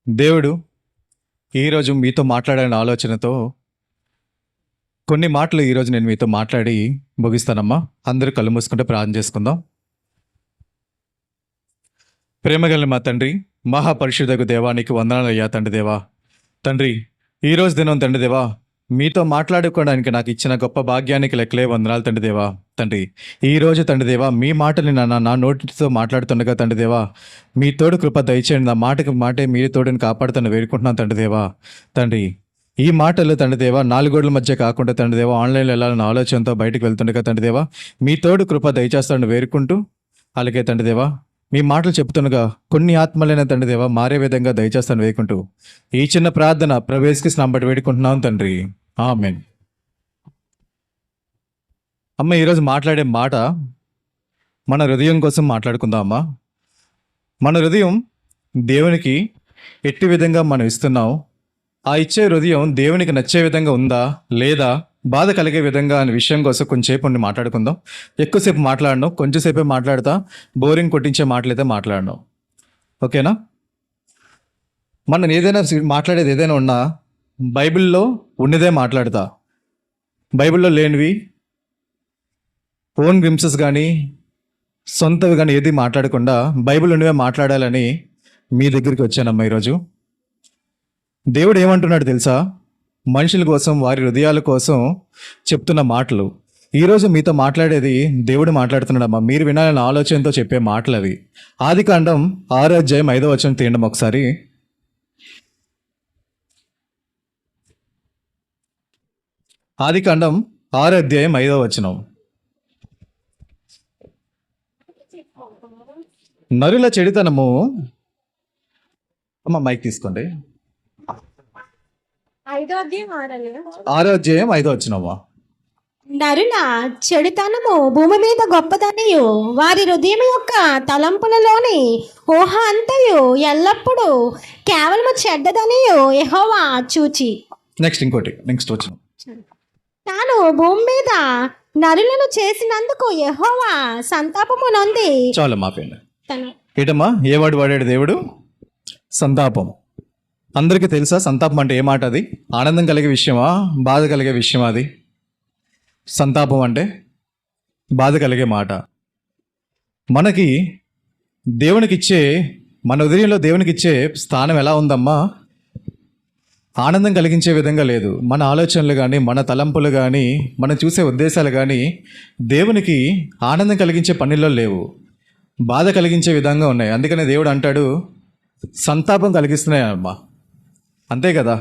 దేవుడు ఈరోజు మీతో మాట్లాడాలనే ఆలోచనతో కొన్ని మాటలు ఈరోజు నేను మీతో మాట్లాడి ముగిస్తానమ్మా. అందరూ కళ్ళు మూసుకుంటే ప్రార్థన చేసుకుందాం. ప్రేమగల మా తండ్రి, మహాపరిశుద్ధకు దేవానికి వందనాలు అయ్యా తండ్రి దేవా. తండ్రి, ఈరోజు దినం తండ్రి దేవా మీతో మాట్లాడుకోవడానికి నాకు ఇచ్చిన గొప్ప భాగ్యానికి లెక్కలే వందనాలు తండ్రి దేవా. తండ్రి, ఈరోజు తండ్రి దేవా మీ మాటని నా నోటితో మాట్లాడుతుండగా తండ్రి దేవా మీ తోడు కృప దయచేయండి. నా మాటే మీరు తోడుని కాపాడుతాను వేడుకుంటున్నాను తండ్రి దేవా. తండ్రి, ఈ మాటలు తండ్రి దేవా నాలుగు గోడల మధ్య కాకుండా తండ్రి దేవా ఆన్లైన్లో వెళ్ళాలన్న ఆలోచనతో బయటకు వెళ్తుండగా తండ్రి దేవా మీ తోడు కృప దయచేస్తాను వేడుకుంటూ, అలాగే తండ్రి దేవా మీ మాటలు చెప్తుండగా కొన్ని ఆత్మలైన తండ్రి దేవా మారే విధంగా దయచేస్తాను వేడుకుంటూ ఈ చిన్న ప్రార్థన ప్రవేశకి స్నాంబట్టి వేడుకుంటున్నాను తండ్రి. ఆమేన్. అమ్మ, ఈరోజు మాట్లాడే మాట మన హృదయం కోసం మాట్లాడుకుందాం. అమ్మా, మన హృదయం దేవునికి ఎట్టి విధంగా మనం ఇస్తున్నాం, ఆ ఇచ్చే హృదయం దేవునికి నచ్చే విధంగా ఉందా లేదా బాధ కలిగే విధంగా అనే విషయం కోసం కొంచెంసేపు ఉండి మాట్లాడుకుందాం. ఎక్కువసేపు మాట్లాడను, కొంచెంసేపే మాట్లాడతా. బోరింగ్ కొట్టించే మాటలైతే మాట్లాడను, ఓకేనా? మనం ఏదైనా మాట్లాడేది ఏదైనా ఉన్నా బైబిల్లో ఉన్నదే మాట్లాడతా. బైబిల్లో లేనివి ఓన్ గ్లింప్సెస్ కానీ సొంతవి కానీ ఏది మాట్లాడకుండా బైబిల్ ఉన్నవే మాట్లాడాలని మీ దగ్గరికి వచ్చానమ్మా. ఈరోజు దేవుడు ఏమంటున్నాడు తెలుసా? మనుషుల కోసం, వారి హృదయాల కోసం చెప్తున్న మాటలు ఈరోజు మీతో మాట్లాడేది దేవుడు మాట్లాడుతున్నాడమ్మా. మీరు వినాలన్న ఆలోచనతో చెప్పే మాటలు అవి. ఆదికాండం 6వ అధ్యాయం 5వ వచనం తీయండి ఒకసారి. ఆదికాండం 6వ అధ్యాయం 5వ వచనం. నరుల చెడుతనము, అమ్మ మైక్ తీసుకోండి. 6వ అధ్యాయం 5వ వచనమ్మా. నరుల చెడుతనము భూమి మీద గొప్పదనియు వారి హృదయం యొక్క తలంపులలోని ఊహ అంతయు ఎల్లప్పుడూ కేవలము చెడ్డదనియు యెహోవా చూచి. నెక్స్ట్ వచనం. తాను భూమి మీద నరులను చేసినందుకు యెహోవా సంతాపము నొంది. చాలా మాపండి ఏటమ్మా, ఏ వాడాడు దేవుడు? సంతాపం. అందరికీ తెలుసా సంతాపం అంటే ఏ మాట? అది ఆనందం కలిగే విషయమా, బాధ కలిగే విషయమా? అది సంతాపం అంటే బాధ కలిగే మాట. మనకి దేవునికిచ్చే, మన హృదయంలో దేవునికిచ్చే స్థానం ఎలా ఉందమ్మా? ఆనందం కలిగించే విధంగా లేదు. మన ఆలోచనలు కానీ, మన తలంపులు కానీ, మనం చూసే ఉద్దేశాలు కానీ దేవునికి ఆనందం కలిగించే పనుల్లో లేవు, బాధ కలిగించే విధంగా ఉన్నాయి. అందుకనే దేవుడు అంటాడు సంతాపం కలిగిస్తున్నాయమ్మా. అంతే కదా?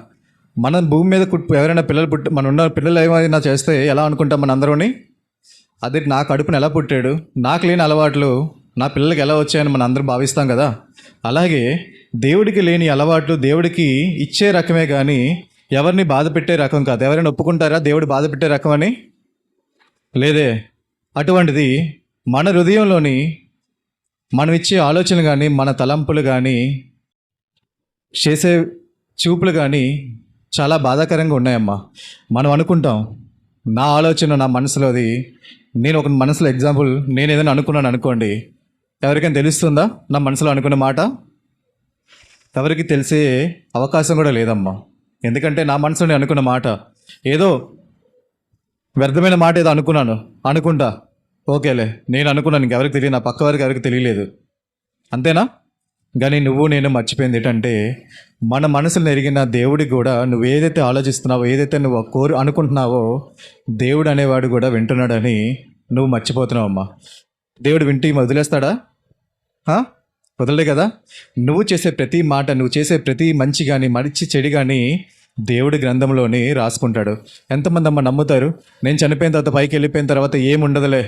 మన భూమి మీద ఎవరైనా పిల్లలు మన ఉన్న పిల్లలు ఏమైనా చేస్తే ఎలా అనుకుంటాం మన అందరూని? అది నా కడుపుని ఎలా పుట్టాడు, నాకు లేని అలవాట్లు నా పిల్లలకి ఎలా వచ్చాయని మనం అందరూ భావిస్తాం కదా. అలాగే దేవుడికి లేని అలవాట్లు దేవుడికి ఇచ్చే రకమే కానీ ఎవరిని బాధ పెట్టే రకం కాదు. ఎవరైనా ఒప్పుకుంటారా దేవుడు బాధ పెట్టే రకం అని? లేదే. అటువంటిది మన హృదయంలోని మనం ఇచ్చే ఆలోచనలు కానీ, మన తలంపులు కానీ, చేసే చూపులు కానీ చాలా బాధాకరంగా ఉన్నాయమ్మా. మనం అనుకుంటాం నా ఆలోచన నా మనసులోది, నేను ఒక మనసులో ఎగ్జాంపుల్ నేను ఏదైనా అనుకున్నాను అనుకోండి, ఎవరికైనా తెలుస్తుందా నా మనసులో అనుకున్న మాట? ఎవరికి తెలిసే అవకాశం కూడా లేదమ్మా. ఎందుకంటే నా మనసులో నేను అనుకున్న మాట ఏదో వ్యర్థమైన మాట ఏదో అనుకుంటా, ఓకేలే నేను అనుకున్నాను, ఇంకెవరికి తెలియదు, నా పక్క వారికి ఎవరికి తెలియలేదు, అంతేనా? కానీ నువ్వు నేను మర్చిపోయింది ఏంటంటే మన మనసులను ఎరిగిన దేవుడికి కూడా నువ్వు ఏదైతే ఆలోచిస్తున్నావో, ఏదైతే నువ్వు అనుకుంటున్నావో దేవుడు అనేవాడు కూడా వింటున్నాడని నువ్వు మర్చిపోతున్నావు అమ్మా. దేవుడు వింటి వదిలేస్తాడా? వదలడే కదా. నువ్వు చేసే ప్రతి మాట, నువ్వు చేసే ప్రతి మంచి కానీ మంచి చెడు కానీ దేవుడి గ్రంథంలోని రాసుకుంటాడు. ఎంతమంది అమ్మ నమ్ముతారు నేను చనిపోయిన తర్వాత పైకి వెళ్ళిపోయిన తర్వాత ఏముండదులే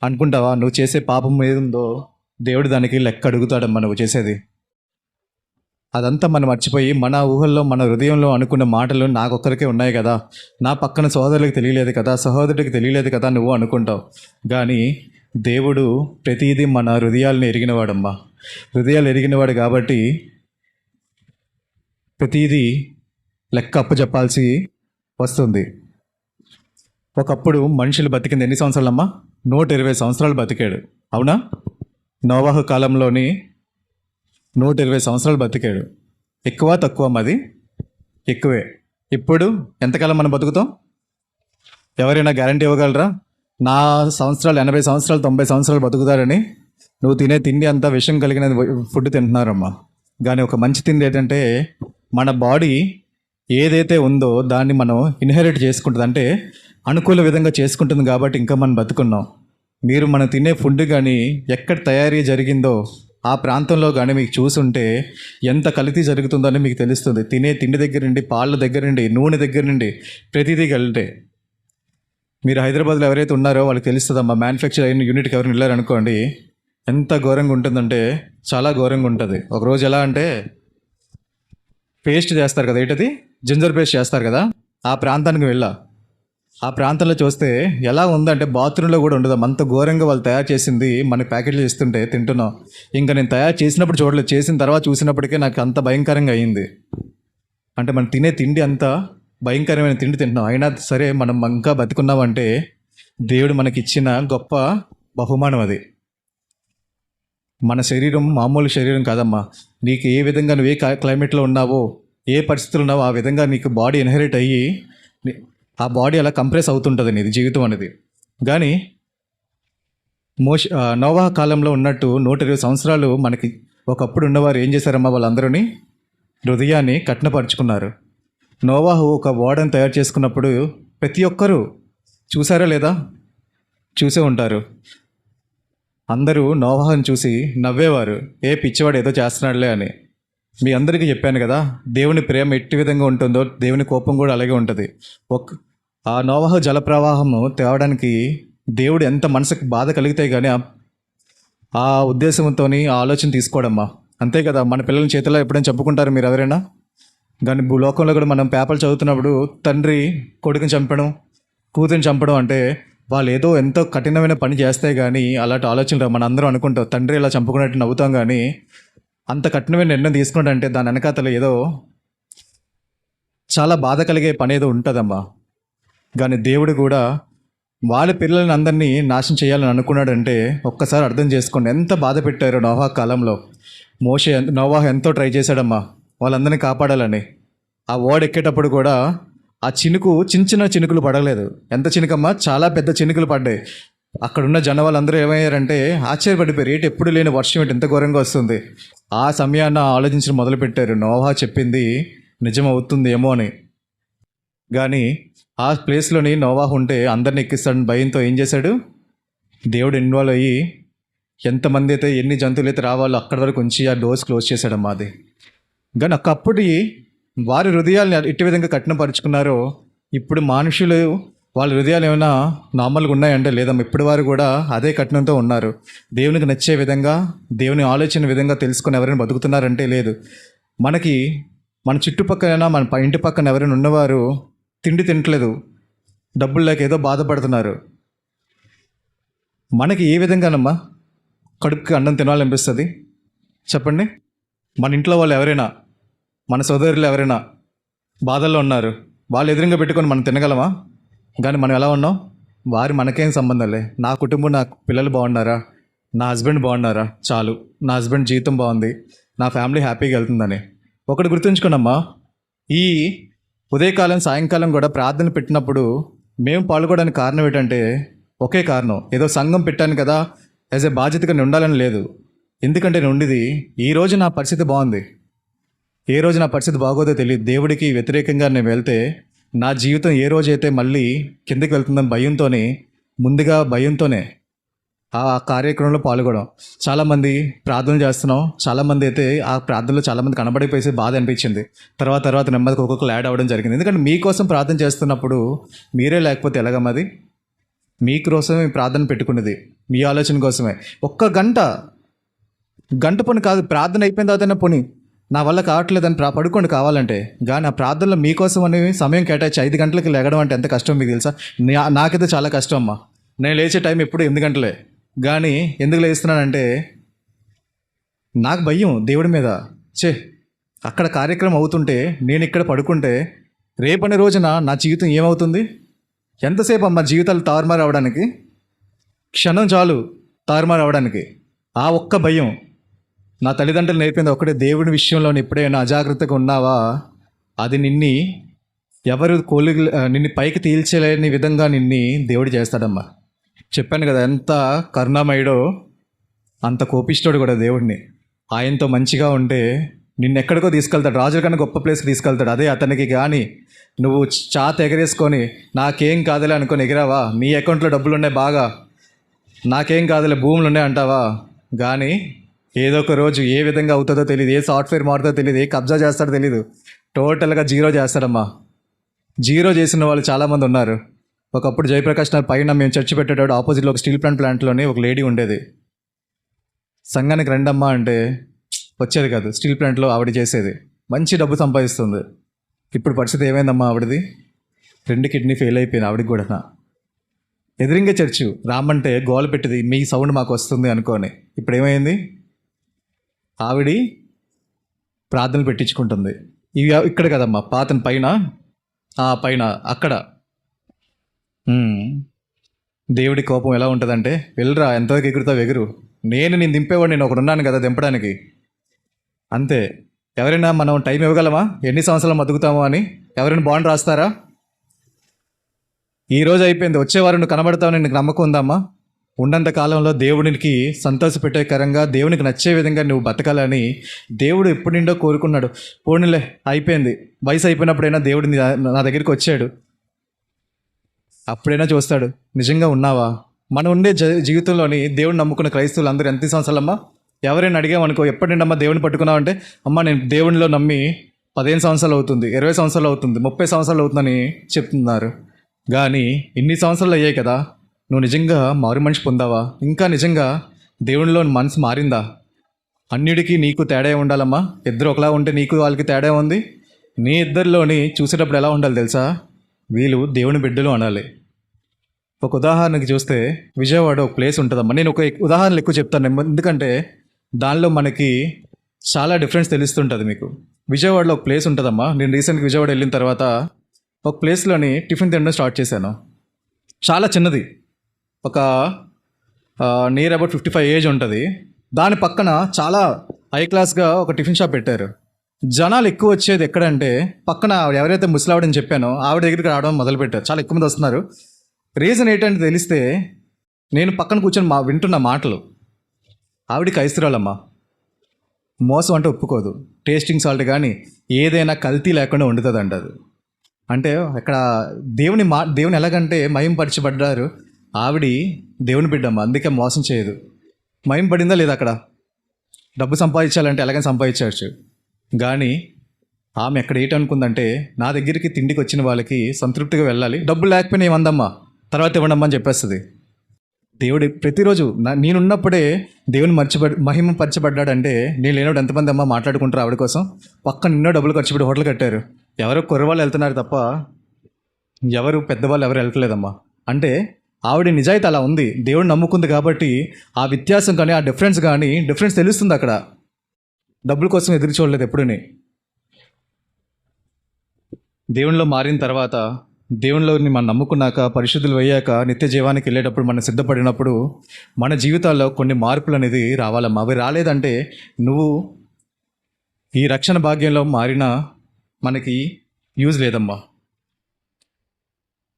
అనుకుంటావా? నువ్వు చేసే పాపం ఏదుందో దేవుడు దానికి లెక్క అడుగుతాడమ్మా. నువ్వు చేసేది అదంతా మనం మర్చిపోయి మన ఊహల్లో, మన హృదయంలో అనుకున్న మాటలు నాకొక్కరికే ఉన్నాయి కదా, నా పక్కన సహోదరులకు తెలియలేదు కదా, సహోదరుడికి తెలియలేదు కదా నువ్వు అనుకుంటావు. కానీ దేవుడు ప్రతిదీ మన హృదయాలను ఎరిగినవాడమ్మా. హృదయాలు ఎరిగినవాడు కాబట్టి ప్రతిదీ లెక్క అప్పచెప్పాల్సి వస్తుంది. ఒకప్పుడు మనుషులు బతికింది ఎన్ని సంవత్సరాలమ్మా? 120 సంవత్సరాలు బతికాడు, అవునా? నోవాహు కాలంలోని 120 సంవత్సరాలు బతికాడు. ఎక్కువ తక్కువ మాది ఎక్కువే. ఇప్పుడు ఎంతకాలం మనం బతుకుతాం? ఎవరైనా గ్యారంటీ ఇవ్వగలరా? నా సంవత్సరాలు 80 సంవత్సరాలు 90 సంవత్సరాలు బతుకుతారని? నువ్వు తినే తిండి అంతా విషం కలిగిన ఫుడ్ తింటున్నారమ్మా. కానీ ఒక మంచి తిండి ఏంటంటే మన బాడీ ఏదైతే ఉందో దాన్ని మనం ఇన్హెరిట్ చేసుకుంటుంది, అంటే అనుకూల విధంగా చేసుకుంటుంది. కాబట్టి ఇంకా మనం బతుకున్నాం. మీరు మనం తినే ఫుడ్ కానీ ఎక్కడ తయారీ జరిగిందో ఆ ప్రాంతంలో కానీ మీకు చూసుంటే ఎంత కల్తీ జరుగుతుందో అని మీకు తెలుస్తుంది. తినే తిండి దగ్గర నుండి, పాళ్ళ దగ్గర నుండి, నూనె దగ్గర నుండి ప్రతిదీ కలిటే. మీరు హైదరాబాద్లో ఎవరైతే ఉన్నారో వాళ్ళకి తెలుస్తుందమ్మా. మ్యానుఫ్యాక్చర్ అయిన యూనిట్కి ఎవరైనా వెళ్ళారనుకోండి, ఎంత ఘోరంగా ఉంటుందంటే చాలా ఘోరంగా ఉంటుంది. ఒకరోజు ఎలా అంటే పేస్ట్ చేస్తారు కదా, ఏంటది జింజర్ పేస్ట్ చేస్తారు కదా, ఆ ప్రాంతానికి వెళ్ళా. ఆ ప్రాంతంలో చూస్తే ఎలా ఉందంటే బాత్రూంలో కూడా ఉండదు, అంత ఘోరంగా వాళ్ళు తయారు చేసింది మనకి ప్యాకెట్లు ఇస్తుంటే తింటున్నాం. ఇంకా నేను తయారు చేసినప్పుడు చూడలేదు, చేసిన తర్వాత చూసినప్పటికే నాకు అంత భయంకరంగా అయ్యింది. అంటే మనం తినే తిండి అంతా భయంకరమైన తిండి తింటున్నాం. అయినా సరే మనం ఇంకా బతికున్నామంటే దేవుడు మనకి ఇచ్చిన గొప్ప బహుమానం అది. మన శరీరం మామూలు శరీరం కాదమ్మా. నీకు ఏ విధంగా నువ్వు ఏ క్లైమేట్లో ఉన్నావో, ఏ పరిస్థితులు ఉన్నావో ఆ విధంగా నీకు బాడీ ఇన్హెరిట్ అయ్యి ఆ బాడీ అలా కంప్రెస్ అవుతుంటుంది నీది జీవితం అనేది. కానీ నోవాహు కాలంలో ఉన్నట్టు 120 సంవత్సరాలు మనకి ఒకప్పుడు ఉన్నవారు ఏం చేశారమ్మా? వాళ్ళందరూని హృదయాన్ని కఠినపరుచుకున్నారు. నోవాహు ఒక ఓడను తయారు చేసుకున్నప్పుడు ప్రతి ఒక్కరూ చూసారా లేదా? చూసే ఉంటారు. అందరూ నోవాహుని చూసి నవ్వేవారు, ఏ పిచ్చివాడు ఏదో చేస్తున్నాడులే అని. మీ అందరికీ చెప్పాను కదా, దేవుని ప్రేమ ఎట్టి విధంగా ఉంటుందో దేవుని కోపం కూడా అలాగే ఉంటుంది. ఆ నోవాహు జలప్రవాహము తేవడానికి దేవుడు ఎంత మనసుకు బాధ కలిగితే కానీ ఆ ఉద్దేశంతో ఆ ఆలోచన తీసుకోవడమ్మా. అంతే కదా, మన పిల్లల చేతిలో ఎప్పుడైనా చెప్పుకుంటారు మీరు ఎవరైనా? కానీ భూలోకంలో కూడా మనం పేపర్లు చదువుతున్నప్పుడు తండ్రి కొడుకుని చంపడం, కూతురిని చంపడం అంటే వాళ్ళు ఏదో ఎంతో కఠినమైన పని చేస్తే కానీ అలాంటి ఆలోచనలు మన అందరం అనుకుంటాం. తండ్రి ఇలా చంపుకున్నట్టు నవ్వుతాం, కానీ అంత కఠినమైన నిర్ణయం తీసుకున్నట్టు దాని వెనకాతల ఏదో చాలా బాధ కలిగే పని ఏదో ఉంటుందమ్మా. కానీ దేవుడు కూడా వాళ్ళ పిల్లల్ని అందరినీ నాశనం చేయాలని అనుకున్నాడంటే ఒక్కసారి అర్థం చేసుకోండి ఎంత బాధ పెట్టారో నోవాహు కాలంలో. నోవాహు ఎంతో ట్రై చేశాడమ్మా వాళ్ళందరినీ కాపాడాలని. ఆ ఓడ ఎక్కేటప్పుడు కూడా ఆ చిన్న చినుకులు పడలేదు. ఎంత చినుకమ్మా? చాలా పెద్ద చినుకులు పడ్డాయి. అక్కడున్న వాళ్ళందరూ ఏమయ్యారంటే ఆశ్చర్యపడిపోయారు, ఏంటి ఎప్పుడు లేని వర్షం ఏంటి ఎంత ఘోరంగా వస్తుంది. ఆ సమయాన్ని ఆలోచించడం మొదలుపెట్టారు, నోవాహు చెప్పింది నిజం అవుతుంది ఏమో అని. కానీ ఆ ప్లేస్లోని నోవాహు ఉంటే అందరిని ఎక్కిస్తాడని భయంతో ఏం చేశాడు? దేవుడు ఇన్వాల్వ్ అయ్యి ఎంతమంది అయితే ఎన్ని జంతువులు అయితే రావాలో అక్కడి వరకు ఉంచి ఆ డోర్స్ క్లోజ్ చేశాడమ్మా అది. కానీ ఒకప్పుడు వారి హృదయాల్ని ఇట్టి విధంగా కఠినపరుచుకున్నారో ఇప్పుడు మనుషులు వాళ్ళ హృదయాలు ఏమైనా నార్మల్గా ఉన్నాయంటే లేదమ్మా, ఇప్పటి వారు కూడా అదే కఠినంతో ఉన్నారు. దేవునికి నచ్చే విధంగా, దేవుని ఆలోచన విధంగా తెలుసుకొని ఎవరైనా బతుకుతున్నారంటే లేదు. మన చుట్టుపక్కల మన ఇంటి పక్కన ఎవరైనా ఉన్నవారు తిండి తినట్లేదు, డబ్బులు లేక ఏదో బాధపడుతున్నారు. మనకి ఏ విధంగానమ్మా కడుపుకి అన్నం తినాలనిపిస్తుంది చెప్పండి? మన ఇంట్లో వాళ్ళు ఎవరైనా, మన సోదరులు ఎవరైనా బాధల్లో ఉన్నారు, వాళ్ళు ఎదురుగా పెట్టుకొని మనం తినగలమా? కానీ మనం ఎలా ఉన్నాం? వారి మనకేం సంబంధం లే, నా కుటుంబం, నా పిల్లలు బాగున్నారా, నా హస్బెండ్ బాగున్నారా, చాలు, నా హస్బెండ్ జీవితం బాగుంది, నా ఫ్యామిలీ హ్యాపీగా వెళ్తుందని. ఒకటి గుర్తుంచుకోనమ్మా, ఈ ఉదయకాలం సాయంకాలం కూడా ప్రార్థన పెట్టినప్పుడు మేము పాల్గొనడానికి కారణం ఏంటంటే ఒకే కారణం, ఏదో సంఘం పెట్టాను కదా యాజ్ ఏ బాధ్యతగా నేను ఉండాలని లేదు. ఎందుకంటే నేను ఉండేది ఈరోజు నా పరిస్థితి బాగుంది, ఏ రోజు నా పరిస్థితి బాగోదో తెలియదు. దేవుడికి వ్యతిరేకంగా నేను వెళ్తే నా జీవితం ఏ రోజైతే మళ్ళీ కిందకి వెళ్తుందని భయంతోనే ఆ కార్యక్రమంలో పాల్గొనడం. చాలామంది ప్రార్థన చేస్తున్నాం, చాలామంది అయితే ఆ ప్రార్థనలో చాలామంది కనబడిపోయేసి బాధ అనిపించింది. తర్వాత నెమ్మదికి ఒక్కొక్కరు యాడ్ అవ్వడం జరిగింది. ఎందుకంటే మీకోసం ప్రార్థన చేస్తున్నప్పుడు మీరే లేకపోతే ఎలాగమ్మది? మీకోసమే ప్రార్థన పెట్టుకునేది, మీ ఆలోచన కోసమే. ఒక్క గంట పని కాదు, ప్రార్థన అయిపోయిన తర్వాతనే పోనీ నా వల్ల కావట్లేదని పడుకోండి కావాలంటే. కానీ ఆ ప్రార్థనలో మీకోసం అనేవి సమయం కేటాయించి 5 గంటలకి లేగడం అంటే ఎంత కష్టం మీకు తెలుసా? నాకైతే చాలా కష్టం అమ్మా. నేను లేచే టైం ఎప్పుడు 8 గంటలే. కానీ ఎందుకు లేస్తున్నానంటే నాకు భయం దేవుడి మీద. అక్కడ కార్యక్రమం అవుతుంటే నేను ఇక్కడ పడుకుంటే రేపటి రోజున నా జీవితం ఏమవుతుంది? ఎంతసేపు అమ్మ జీవితాలు తారుమారు అవడానికి? క్షణం చాలు తారుమారు అవడానికి. ఆ ఒక్క భయం నా తల్లిదండ్రులు నేర్పింది ఒకటే, దేవుడి విషయంలో ఎప్పుడైనా అజాగ్రత్తగా ఉన్నావా అది నిన్ను పైకి తీల్చలేని విధంగా దేవుడు చేస్తాడమ్మా. చెప్పాను కదా, ఎంత కరుణామయుడో అంత కోపిష్టోడు కూడా దేవుడిని. ఆయనతో మంచిగా ఉంటే నిన్నెక్కడికో తీసుకెళ్తాడు, రాజుల కన్నా గొప్ప ప్లేస్కి తీసుకెళ్తాడు. అదే అతనికి కానీ నువ్వు చాత ఎగరేసుకొని నాకేం కాదులే అనుకొని ఎగిరావా, నీ అకౌంట్లో డబ్బులు ఉన్నాయి బాగా, నాకేం కాదులే భూములు ఉన్నాయి అంటావా, కానీ ఏదో ఒక రోజు ఏ విధంగా అవుతుందో తెలియదు, ఏ సాఫ్ట్వేర్ మారుతుందో తెలియదు, ఏ కబ్జా చేస్తాడో తెలియదు, టోటల్గా జీరో చేస్తాడమ్మా. జీరో చేసిన వాళ్ళు చాలామంది ఉన్నారు. ఒకప్పుడు జయప్రకాష్ నగర్ పైన మేము చర్చి పెట్టేటప్పుడు ఆపోజిట్లో ఒక స్టీల్ ప్లాంట్లోనే ఒక లేడీ ఉండేది. సంఘానికి రండమ్మా అంటే వచ్చేది కాదు. స్టీల్ ప్లాంట్లో ఆవిడ చేసేది, మంచి డబ్బు సంపాదిస్తుంది. ఇప్పుడు పరిస్థితి ఏమైందమ్మా ఆవిడది? 2 కిడ్నీ ఫెయిల్ అయిపోయింది ఆవిడకి కూడా. ఎదురింగే చర్చు రామంటే గోల పెట్టింది, మీ సౌండ్ మాకు వస్తుంది అనుకోని. ఇప్పుడు ఏమైంది? ఆవిడ ప్రార్థనలు పెట్టించుకుంటుంది. ఇవి ఇక్కడ కదమ్మా, పాతన పైన పైన అక్కడ. దేవుడి కోపం ఎలా ఉంటుందంటే, వెళ్ళరా ఎంతవరకు ఎగురుతావు ఎగురు, నేను దింపేవాడు, నేను ఒకడున్నాను కదా దింపడానికి, అంతే. ఎవరైనా మనం టైం ఇవ్వగలమా, ఎన్ని సంవత్సరాలు బతుకుతామో అని? ఎవరైనా బాండ్ రాస్తారా? ఈరోజు అయిపోయింది, వచ్చేవారు నువ్వు కనబడతావని నీకు నమ్మకం ఉందమ్మా? ఉన్నంత కాలంలో దేవునికి సంతోషపెట్టేకరంగా, దేవునికి నచ్చే విధంగా నువ్వు బతకాలని దేవుడు ఎప్పుడు నిండో కోరుకున్నాడు. పోనీలే అయిపోయింది, వయసు అయిపోయినప్పుడైనా దేవుడు నా దగ్గరికి వచ్చాడు, అప్పుడైనా చూస్తాడు నిజంగా ఉన్నావా. మనం ఉండే జీవితంలోని దేవుడిని నమ్ముకున్న క్రైస్తవులు అందరూ ఎంత సంవత్సరాలమ్మా? ఎవరైనా అడిగామనుకో, ఎప్పటిండమ్మా దేవుడిని పట్టుకున్నావు అంటే, అమ్మ నేను దేవుడిలో నమ్మి 15 సంవత్సరాలు అవుతుంది, 20 సంవత్సరాలు అవుతుంది, 30 సంవత్సరాలు అవుతుందని చెప్తున్నారు. కానీ ఇన్ని సంవత్సరాలు అయ్యాయి కదా, నువ్వు నిజంగా మారు మనిషి పొందావా? ఇంకా నిజంగా దేవునిలో మనసు మారిందా? అన్నిటికీ నీకు తేడా ఉండాలమ్మా. ఇద్దరు ఒకలా ఉంటే నీకు వాళ్ళకి తేడా ఉంది. నీ ఇద్దరిలోని చూసేటప్పుడు ఎలా ఉండాలి తెలుసా? వీళ్ళు దేవుని బిడ్డలు అనాలి. ఒక ఉదాహరణకి చూస్తే విజయవాడ ఒక ప్లేస్ ఉంటుందమ్మా. నేను ఒక ఉదాహరణలు ఎక్కువ చెప్తాను, ఎందుకంటే దానిలో మనకి చాలా డిఫరెన్స్ తెలుస్తుంటుంది మీకు. విజయవాడలో ఒక ప్లేస్ ఉంటుందమ్మా. నేను రీసెంట్గా విజయవాడ వెళ్ళిన తర్వాత ఒక ప్లేస్లోని టిఫిన్ తినడం స్టార్ట్ చేశాను. చాలా చిన్నది, ఒక నియర్ అబౌట్ 55 ఏజ్ ఉంటుంది. దాని పక్కన చాలా హై క్లాస్గా ఒక టిఫిన్ షాప్ పెట్టారు. జనాలు ఎక్కువ వచ్చేది ఎక్కడంటే, పక్కన ఎవరైతే ముసలావిడని చెప్పానో ఆవిడ దగ్గరికి రావడం మొదలుపెట్టారు. చాలా ఎక్కువ మంది వస్తున్నారు. రీజన్ ఏంటంటే తెలిస్తే, నేను పక్కన కూర్చొని వింటున్న మాటలు. ఆవిడ క్రైస్తవురాలమ్మా, మోసం అంటే ఒప్పుకోదు, టేస్టింగ్ సాల్ట్ కానీ ఏదైనా కల్తీ లేకుండా వండుతుంది అంటది. అంటే ఇక్కడ దేవుని ఎలాగంటే మహింపరచబడ్డారు. ఆవిడ దేవుని బిడ్డమ్మ, అందుకే మోసం చేయదు. మహిమ పడిందా లేదా? అక్కడ డబ్బు సంపాదించాలంటే ఎలాగైనా సంపాదించవచ్చు. కానీ ఆమె ఎక్కడ ఏంటనుకుందంటే, నా దగ్గరికి తిండికి వచ్చిన వాళ్ళకి సంతృప్తిగా వెళ్ళాలి, డబ్బులు లేకపోయినా ఏమందమ్మా తర్వాత ఇవ్వండమ్మా అని చెప్పేస్తుంది. దేవుడు ప్రతిరోజు నేనున్నప్పుడే దేవుని మహిమపరచబడ్డాడంటే, నేను లేనప్పుడు ఎంతమంది అమ్మ మాట్లాడుకుంటారు ఆవిడ కోసం. పక్కన ఎన్నో డబ్బులు ఖర్చు పెట్టి హోటల్ కట్టారు. ఎవరో కుర్రవాళ్ళు వెళ్తున్నారు తప్ప ఎవరు పెద్దవాళ్ళు ఎవరు వెళ్ళట్లేదమ్మా. అంటే ఆవిడ నిజాయితీ అలా ఉంది, దేవుడిని నమ్ముకుంది కాబట్టి ఆ వ్యత్యాసం కానీ, ఆ డిఫరెన్స్ తెలుస్తుంది. అక్కడ డబ్బుల కోసం ఎదురు చూడలేదు ఎప్పుడుని. దేవునిలో మారిన తర్వాత, దేవునిలోని మనం నమ్ముకున్నాక, పరిశుద్ధులు అయ్యాక, నిత్య జీవానికి వెళ్ళేటప్పుడు మనం సిద్ధపడినప్పుడు మన జీవితాల్లో కొన్ని మార్పులు అనేది రావాలమ్మా. అవి రాలేదంటే నువ్వు ఈ రక్షణ భాగ్యంలో మారినా మనకి యూజ్ లేదమ్మా.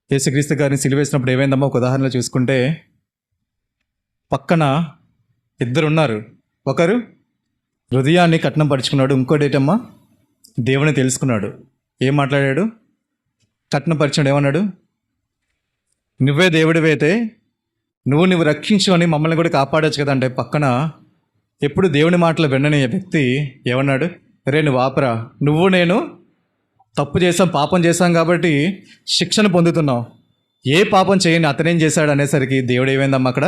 యేసుక్రీస్తు గారిని సిలువేసినప్పుడు ఏమైందమ్మా? ఒక ఉదాహరణ చూసుకుంటే, పక్కన ఇద్దరు ఉన్నారు. ఒకరు హృదయాన్ని కట్నం పరుచుకున్నాడు, ఇంకోటి ఏంటమ్మా దేవుని తెలుసుకున్నాడు. ఏం మాట్లాడాడు? కట్నం పరిచాడు. ఏమన్నాడు? నువ్వే దేవుడివైతే నువ్వు రక్షించు అని మమ్మల్ని కూడా కాపాడొచ్చు కదా అంటే, పక్కన ఎప్పుడు దేవుని మాటలు వినని వ్యక్తి ఏమన్నాడు? రే నువ్వు ఆపరా, నువ్వు నేను తప్పు చేసాం, పాపం చేశాం కాబట్టి శిక్షణ పొందుతున్నావు, ఏ పాపం చేయని అతనేం చేశాడు అనేసరికి దేవుడు ఏమైందమ్మా అక్కడ?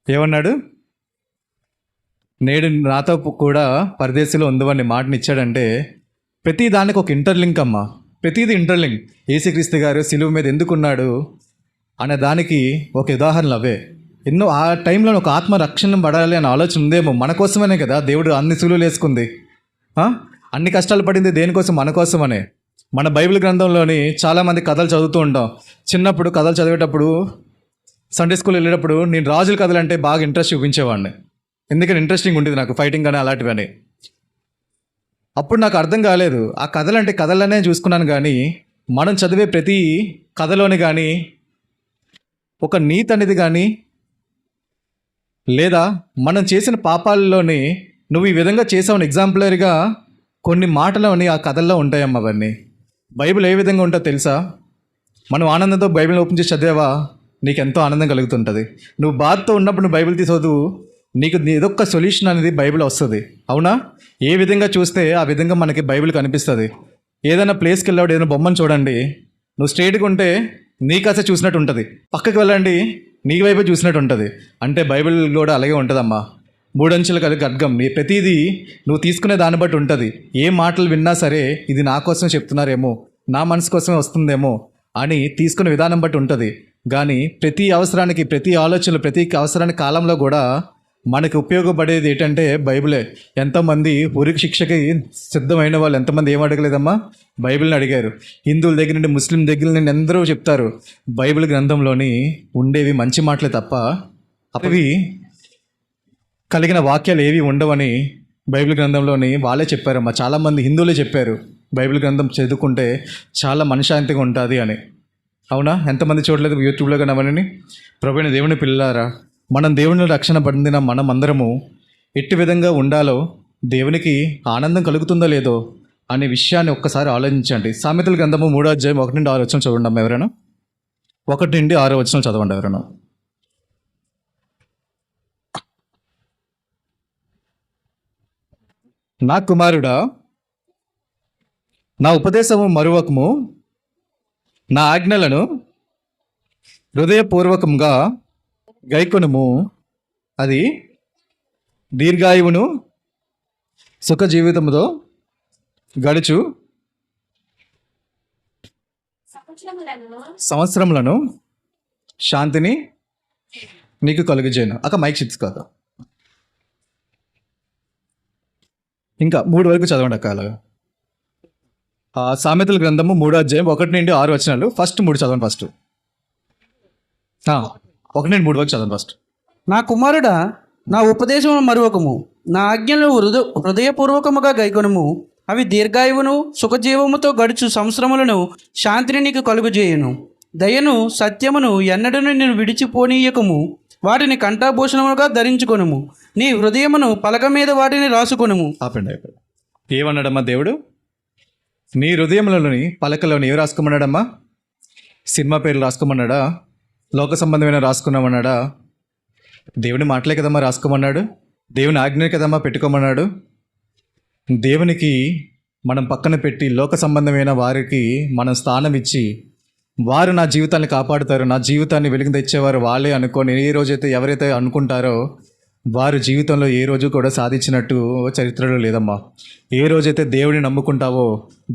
ఏమన్నాడు? నేడు నాతో కూడా పరదేశంలో ఉందని మాటని ఇచ్చాడంటే, ప్రతి దానికి ఒక ఇంటర్లింక్ అమ్మా. ప్రతిదీ ఇంటర్లింక్. యేసుక్రీస్తు గారు సిలువ మీద ఎందుకున్నాడు అనే దానికి ఒక ఉదాహరణలు అవే. ఎన్నో ఆ టైంలో ఒక ఆత్మ రక్షణ పడాలి అనే ఆలోచన ఉందేమో. మన కోసమనే కదా దేవుడు అన్ని సిలువలు వేసుకుంది, అన్ని కష్టాలు పడింది దేనికోసం? మన కోసమనే. మన బైబిల్ గ్రంథంలోని చాలామంది కథలు చదువుతూ ఉంటాం. చిన్నప్పుడు కథలు చదివేటప్పుడు, సండే స్కూల్ వెళ్ళేటప్పుడు నేను రాజుల కథలు అంటే బాగా ఇంట్రెస్ట్ చూపించేవాడిని. ఎందుకంటే ఇంట్రెస్టింగ్ ఉంటుంది నాకు ఫైటింగ్ కానీ అలాంటివని. అప్పుడు నాకు అర్థం కాలేదు, ఆ కథలు అంటే కథలనే చూసుకున్నాను కానీ మనం చదివే ప్రతి కథలోని కానీ ఒక నీతి అనేది కానీ లేదా మనం చేసిన పాపాలలోని నువ్వు ఈ విధంగా చేసావని ఎగ్జాంపులరీగా కొన్ని మాటలోని ఆ కథల్లో ఉంటాయమ్మా. అవన్నీ బైబిల్ ఏ విధంగా ఉంటుందో తెలుసా? మనం ఆనందంతో బైబిల్ ఓపెన్ చేసి చదివావా, నీకు ఎంతో ఆనందం కలుగుతుంటుంది. నువ్వు బాధతో ఉన్నప్పుడు నువ్వు బైబిల్ తీసోదు, నీకు ఏదొక్క సొల్యూషన్ అనేది బైబిల్ వస్తుంది. అవునా? ఏ విధంగా చూస్తే ఆ విధంగా మనకి బైబిల్ కనిపిస్తుంది. ఏదైనా ప్లేస్కి వెళ్ళాడు, ఏదైనా బొమ్మను చూడండి, నువ్వు స్ట్రైట్గా ఉంటే నీ కాసే చూసినట్టు ఉంటుంది, పక్కకి వెళ్ళండి నీ వైపే చూసినట్టు ఉంటుంది. అంటే బైబిల్ కూడా అలాగే ఉంటుందమ్మా. మూడంచెలు కలిగి ఖడ్గం, నీ ప్రతిదీ నువ్వు తీసుకునే దాన్ని బట్టి ఉంటుంది. ఏ మాటలు విన్నా సరే ఇది నా కోసం చెప్తున్నారేమో, నా మనసు కోసమే వస్తుందేమో అని తీసుకునే విధానం బట్టి ఉంటుంది. కానీ ప్రతి అవసరానికి, ప్రతి ఆలోచనలు, ప్రతి అవసరానికి కాలంలో కూడా మనకి ఉపయోగపడేది ఏంటంటే బైబిలే. ఎంతోమంది ఉరికి శిక్షకి సిద్ధమైన వాళ్ళు ఎంతమంది ఏం అడగలేదమ్మా, బైబిల్ని అడిగారు. హిందువుల దగ్గర నుండి ముస్లిం దగ్గర నుండి అందరూ చెప్తారు బైబిల్ గ్రంథంలోని ఉండేవి మంచి మాటలే తప్ప అవి కలిగిన వాక్యాలు ఏవి ఉండవని బైబిల్ గ్రంథంలోని వాళ్ళే చెప్పారమ్మా. చాలామంది హిందువులే చెప్పారు బైబిల్ గ్రంథం చదువుకుంటే చాలా మనశ్శాంతిగా ఉంటుంది అని. అవునా? ఎంతమంది చూడలేదు యూట్యూబ్లో కానీ అవన్నీ. ప్రభువైన దేవుని పిల్లారా, మనం దేవుని రక్షణ పొందిన మనం అందరము ఎట్టి విధంగా ఉండాలో, దేవునికి ఆనందం కలుగుతుందో లేదో అనే విషయాన్ని ఒక్కసారి ఆలోచించండి. సామెతల గ్రంథము 3వ అధ్యాయం 1 నుండి 6 వచనం చదవండి అమ్మ. ఎవరైనా 1 నుండి 6 వచనం చదవండి ఎవరైనా. నా కుమారుడా, నా ఉపదేశము మరువకము, నా ఆజ్ఞలను హృదయపూర్వకంగా గైకొనుము, అది దీర్ఘాయువును సుఖ జీవితముతో గడుచు సంవత్సరములను శాంతిని నీకు కలుగజేయను. అక్క మైక్ షిట్స్ కాదు, ఇంకా 3 వరకు చదవండి అక్క. అలాగా సామెతల గ్రంథము 3వ అధ్యాయం 1 నుండి 6 వచనాలు. ఫస్ట్ 3 చదవండి. ఫస్ట్ 1 నుండి 3 వరకు చదవండి ఫస్ట్. నా కుమారుడా, నా ఉపదేశము మరువకము, నా ఆజ్ఞలు హృదయపూర్వకముగా గైకొనుము, అవి దీర్ఘాయువును సుఖజీవముతో గడుచు సంవత్సరములను శాంతిని నీకు కలుగజేయును. దయను సత్యమును ఎన్నడను నేను విడిచిపోనీయకము, వాటిని కంఠాభూషణముగా ధరించుకొనుము, నీ హృదయమును పలక మీద వాటిని రాసుకొనుము. ఆపండి. ఏమన్నాడమ్మా దేవుడు? నీ హృదయంలోని పలకలోని ఏం రాసుకోమన్నాడమ్మా? సినిమా పేర్లు రాసుకోమన్నాడా? లోక సంబంధమైన రాసుకున్నామన్నాడా? దేవుని మాటలే కదమ్మా రాసుకోమన్నాడు. దేవుని ఆజ్ఞే కదమ్మా పెట్టుకోమన్నాడు. దేవునికి మనం పక్కన పెట్టి లోక సంబంధమైన వారికి మనం స్థానం ఇచ్చి, వారు నా జీవితాన్ని కాపాడుతారు, నా జీవితాన్ని వెలుగు తెచ్చేవారు వాళ్ళే అనుకొని ఏ రోజైతే ఎవరైతే అనుకుంటారో వారు జీవితంలో ఏ రోజు కూడా సాధించినట్టు చరిత్రలో లేదమ్మా. ఏ రోజైతే దేవుడిని నమ్ముకుంటావో,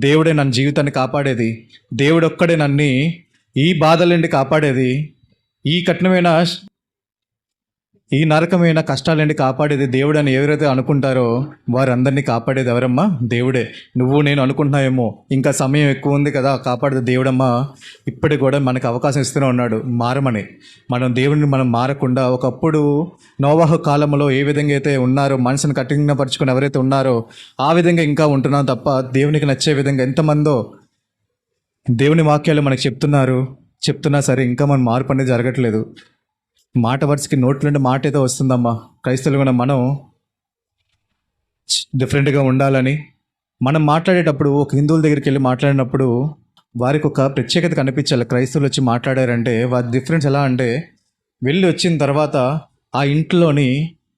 దేవుడే నన్ను జీవితాన్ని కాపాడేది, దేవుడొక్కడే నన్ను ఈ బాధల నుండి కాపాడేది, ఈ కఠినమైన ఈ నరకమైన కష్టాల నుండి కాపాడేది దేవుడు అని ఎవరైతే అనుకుంటారో వారందరినీ కాపాడేది ఎవరమ్మా? దేవుడే. నువ్వు నేను అనుకుంటున్నావేమో ఇంకా సమయం ఎక్కువ ఉంది కదా, కాపాడేది దేవుడమ్మా. ఇప్పటికి కూడా మనకు అవకాశం ఇస్తూనే ఉన్నాడు మారమని. మనం దేవుడిని మనం మారకుండా, ఒకప్పుడు నోవాహు కాలంలో ఏ విధంగా అయితే ఉన్నారో, మనసును కఠినపరుచుకుని ఎవరైతే ఉన్నారో ఆ విధంగా ఇంకా ఉంటున్నాం తప్ప దేవునికి నచ్చే విధంగా ఎంతమందో దేవుని వాక్యాలు మనకు చెప్తున్నా సరే ఇంకా మన మార్పు అనేది జరగట్లేదు. మాట వరుసకి నోట్ల నుండి మాట అయితే వస్తుందమ్మా. క్రైస్తవులుగా మనం డిఫరెంట్గా ఉండాలని మనం మాట్లాడేటప్పుడు, ఒక హిందువుల దగ్గరికి వెళ్ళి మాట్లాడినప్పుడు వారికి ఒక ప్రత్యేకత కనిపించాలి. క్రైస్తవులు వచ్చి మాట్లాడారంటే వారి డిఫరెన్స్ ఎలా అంటే, వెళ్ళి వచ్చిన తర్వాత ఆ ఇంట్లోని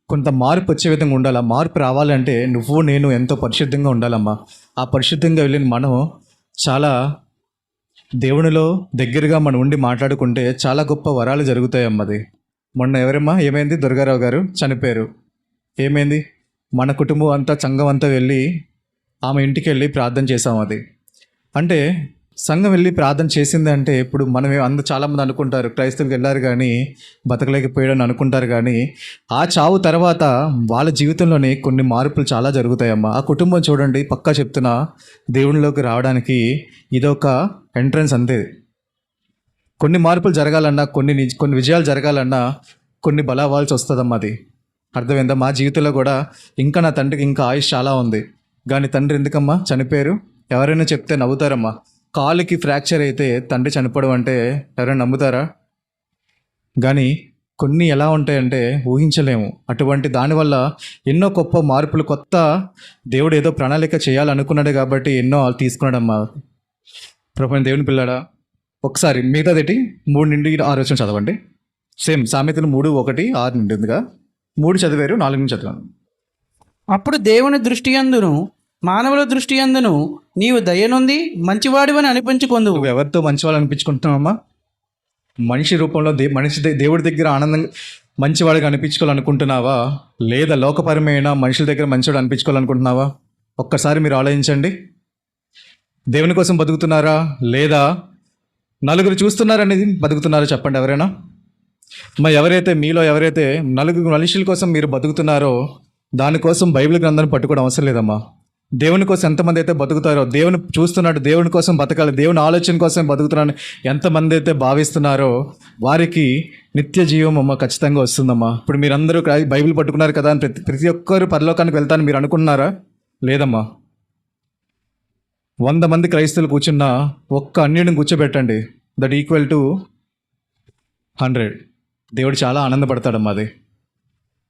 కొంత మార్పు వచ్చే విధంగా ఉండాలి. ఆ మార్పు రావాలంటే నువ్వు నేను ఎంతో పరిశుద్ధంగా ఉండాలమ్మా. ఆ పరిశుద్ధంగా వెళ్ళిన మనం చాలా దేవునిలో దగ్గరగా మనం ఉండి మాట్లాడుకుంటే చాలా గొప్ప వరాలు జరుగుతాయమ్మది. మొన్న ఎవరమ్మా ఏమైంది? దుర్గారావు గారు చనిపోయారు. ఏమైంది? మన కుటుంబం అంతా, సంఘం అంతా వెళ్ళి ఆమె ఇంటికి వెళ్ళి ప్రార్థన చేసాం. అది అంటే సంఘం వెళ్ళి ప్రార్థన చేసింది అంటే, ఇప్పుడు మనం చాలామంది అనుకుంటారు క్రైస్తవులకు వెళ్ళారు కానీ బతకలేకపోయాడని అనుకుంటారు. కానీ ఆ చావు తర్వాత వాళ్ళ జీవితంలోనే కొన్ని మార్పులు చాలా జరుగుతాయమ్మా. ఆ కుటుంబం చూడండి, పక్కా చెప్తున్నా, దేవునిలోకి రావడానికి ఇదొక ఎంట్రన్స్ అంతే. కొన్ని మార్పులు జరగాలన్నా, కొన్ని విజయాలు జరగాలన్నా కొన్ని బలవాల్సి వస్తుందమ్మా. అది అర్థమైందా? మా జీవితంలో కూడా ఇంకా నా తండ్రికి ఇంకా ఆయుష్ చాలా ఉంది, కానీ తండ్రి ఎందుకమ్మా చనిపోయారు? ఎవరైనా చెప్తే నవ్వుతారమ్మా. కాలుకి ఫ్రాక్చర్ అయితే తండ్రి చనిపోవడం అంటే ఎవరైనా నమ్ముతారా? కానీ కొన్ని ఎలా ఉంటాయంటే ఊహించలేము. అటువంటి దానివల్ల ఎన్నో గొప్ప మార్పులు, కొత్త దేవుడు ఏదో ప్రణాళిక చేయాలనుకున్నాడు కాబట్టి ఎన్నో తీసుకున్నాడమ్మా. ప్రభువైన దేవుని పిల్లాడా, ఒకసారి మిగతాదేటి 3-6 వచ్చిన చదవండి. సేమ్ సామెతలు 3:1-6 నుండి ఉందిగా. 3 చదివారు, 4 నుంచి చదివాను. అప్పుడు దేవుని దృష్టి యందును మానవుల దృష్టి యందును నీవు దయనుంది మంచివాడివని అనిపించుకొందువు. నువ్వు ఎవరితో మంచివాళ్ళు అనిపించుకుంటున్నావమ్మా? మనిషి రూపంలో దేవుడి దగ్గర ఆనందంగా మంచివాడిగా అనిపించుకోవాలనుకుంటున్నావా, లేదా లోకపరమైన మనుషుల దగ్గర మంచివాడు అనిపించుకోవాలనుకుంటున్నావా? ఒక్కసారి మీరు ఆలోచించండి. దేవుని కోసం బతుకుతున్నారా, లేదా నలుగురు చూస్తున్నారనేది బతుకుతున్నారా? చెప్పండి ఎవరైనా. మరి ఎవరైతే మీలో ఎవరైతే నలుగురు మనుషుల కోసం మీరు బతుకుతున్నారో దానికోసం బైబిల్ గ్రంథాన్ని పట్టుకోవడం అవసరం లేదమ్మా. దేవుని కోసం ఎంతమంది అయితే బతుకుతారో, దేవుని చూస్తున్నాడు, దేవుని కోసం బతకాలి, దేవుని ఆలోచన కోసం బతుకుతున్నాను ఎంతమంది అయితే భావిస్తున్నారో వారికి నిత్య జీవం అమ్మ ఖచ్చితంగా వస్తుందమ్మా. ఇప్పుడు మీరందరూ బైబిల్ పట్టుకున్నారు కదా అని ప్రతి ఒక్కరు పరలోకానికి వెళ్తాను మీరు అనుకుంటున్నారా? లేదమ్మా. 100 మంది క్రైస్తవులు కూర్చున్న ఒక్క అన్యుడిని కూర్చోబెట్టండి, దట్ ఈక్వల్ టు 100. దేవుడు చాలా ఆనందపడతాడమ్మా. అది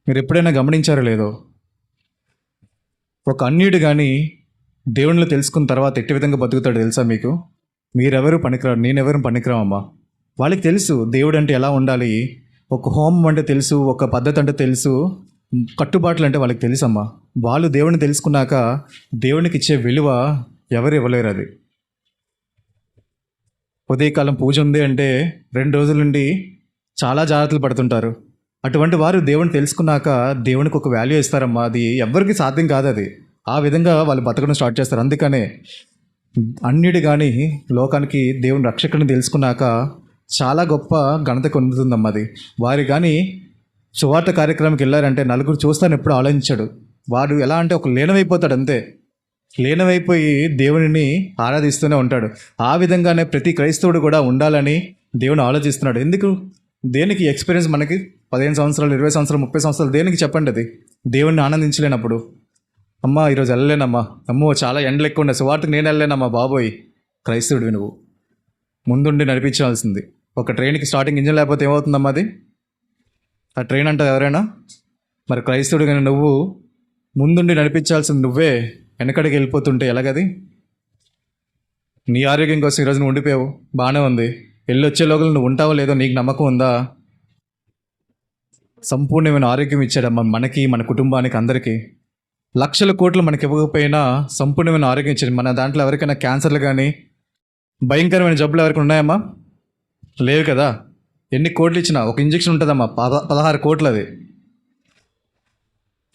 మీరు ఎప్పుడైనా గమనించారో లేదో? ఒక అన్యుడు కానీ దేవుణ్ణి తెలుసుకున్న తర్వాత ఎట్టి విధంగా బతుకుతాడు తెలుసా మీకు? మీరెవరు పనికిరారు, నేనెవరు పనికిరామమ్మా. వాళ్ళకి తెలుసు దేవుడు అంటే ఎలా ఉండాలి, ఒక హోమం అంటే తెలుసు, ఒక పద్ధతి అంటే తెలుసు, కట్టుబాట్లు అంటే వాళ్ళకి తెలుసమ్మా. వాళ్ళు దేవుడిని తెలుసుకున్నాక దేవునికి ఇచ్చే విలువ ఎవరు ఇవ్వలేరు. అది ఉదయకాలం పూజ ఉంది అంటే 2 రోజుల నుండి చాలా జాగ్రత్తలు పడుతుంటారు. అటువంటి వారు దేవుని తెలుసుకున్నాక దేవునికి ఒక వాల్యూ ఇస్తారమ్మా. అది ఎవరికి సాధ్యం కాదు. అది ఆ విధంగా వాళ్ళు బతకడం స్టార్ట్ చేస్తారు. అందుకనే అన్యుడు కానీ లోకానికి దేవుని రక్షకుని తెలుసుకున్నాక చాలా గొప్ప ఘనత పొందుతుందమ్మా. అది వారు కానీ సువార్త కార్యక్రమంకి వెళ్ళారంటే నలుగురు చూస్తాను ఎప్పుడు ఆలోచించాడు. వాడు ఎలా అంటే ఒక లీనమైపోతాడు, అంతే. లీనమైపోయి దేవునిని ఆరాధిస్తూనే ఉంటాడు. ఆ విధంగానే ప్రతి క్రైస్తవుడు కూడా ఉండాలని దేవుని ఆలోచిస్తున్నాడు. ఎందుకు? దేనికి ఎక్స్పీరియన్స్ మనకి 15 సంవత్సరాలు, 20 సంవత్సరాలు, 30 సంవత్సరాలు దేనికి చెప్పండి? అది దేవుణ్ణి ఆనందించలేనప్పుడు. అమ్మా ఈరోజు వెళ్ళలేనమ్మా, అమ్మో చాలా ఎండలు ఎక్కువ ఉండే సువార్తకు నేను వెళ్ళలేనమ్మా. బాబోయ్, క్రైస్తవుడివి నువ్వు, ముందుండి నడిపించాల్సింది. ఒక ట్రైన్కి స్టార్టింగ్ ఇంజిన్ లేకపోతే ఏమవుతుందమ్మా? అది ఆ ట్రైన్ అంటారు ఎవరైనా? మరి క్రైస్తవుడు కానీ నువ్వు ముందుండి నడిపించాల్సింది నువ్వే వెనకడికి వెళ్ళిపోతుంటే ఎలాగది? నీ ఆరోగ్యం కోసం ఈరోజు నువ్వు ఉండిపోయావు, బాగానే ఉంది. వెళ్ళొచ్చే లోకలు నువ్వు ఉంటావో లేదో నీకు నమ్మకం ఉందా? సంపూర్ణమైన ఆరోగ్యం ఇచ్చాడమ్మా మనకి, మన కుటుంబానికి, అందరికీ. లక్షల కోట్లు మనకి ఇవ్వకపోయినా సంపూర్ణమైన ఆరోగ్యం ఇచ్చాడు. మన దాంట్లో ఎవరికైనా క్యాన్సర్లు కానీ భయంకరమైన జబ్బులు ఎవరికైనా ఉన్నాయమ్మా? లేవు కదా. ఎన్ని కోట్లు ఇచ్చినా ఒక ఇంజెక్షన్ ఉంటుందమ్మా, 16 కోట్లు. అది